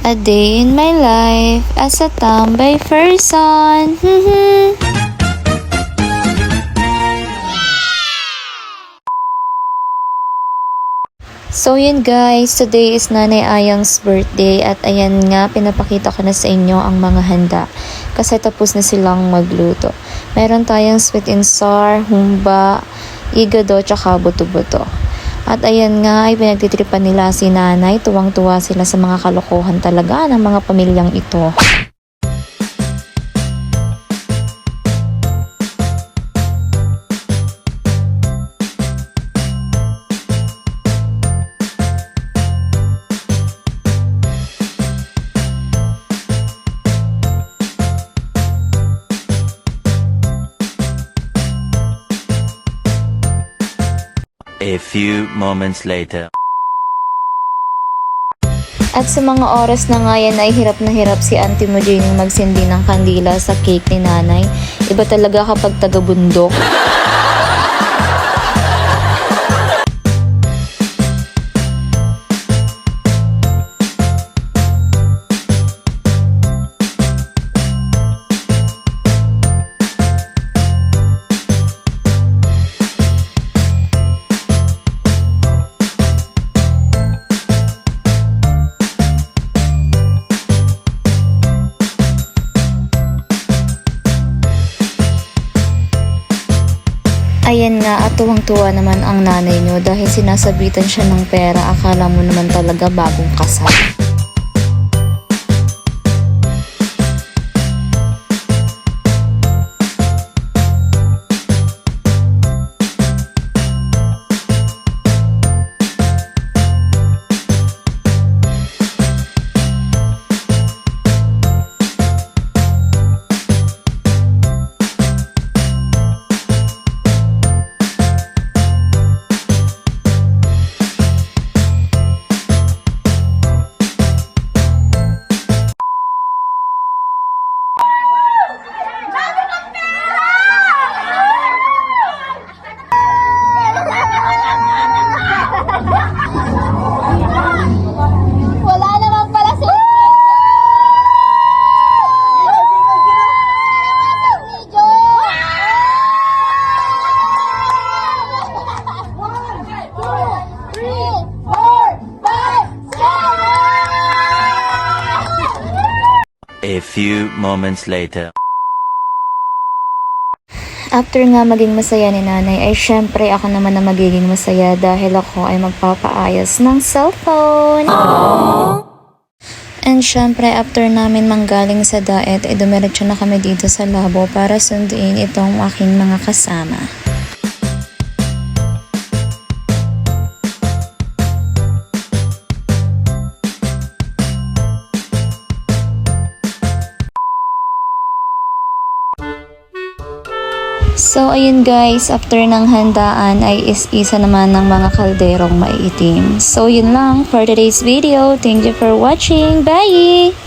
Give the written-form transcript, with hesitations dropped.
A day in my life as a tambay person. So yun guys, today is Nanay Ayang's birthday at ayan nga, pinapakita ko na sa inyo ang mga handa kasi tapos na silang magluto. Meron tayong sweet and sour, humba, igado, tsaka buto-buto. At ayan nga, ay pinagtitripan nila si nanay, tuwang-tuwa sila sa mga kalokohan talaga ng mga pamilyang ito. A few moments later. At sa mga oras na nga yan ay hirap na hirap si Auntie mo Jenny magsindi ng kandila sa cake ni nanay. Iba talaga kapag taga-bundok. Ayan nga, at tuwang-tuwa naman ang nanay nyo dahil sinasabitan siya ng pera. Akala mo naman talaga bagong kasal. Wala naman pala si video. A few moments later. After nga maging masaya ni nanay, ay syempre ako naman na magiging masaya dahil ako ay magpapaayos ng cellphone. And syempre after namin manggaling sa daet, ay dumiretso na kami dito sa labo para sunduin itong aking mga kasama. So ayun guys, after ng handaan ay is-isa naman ng mga kalderong maiitim. So yun lang for today's video. Thank you for watching. Bye!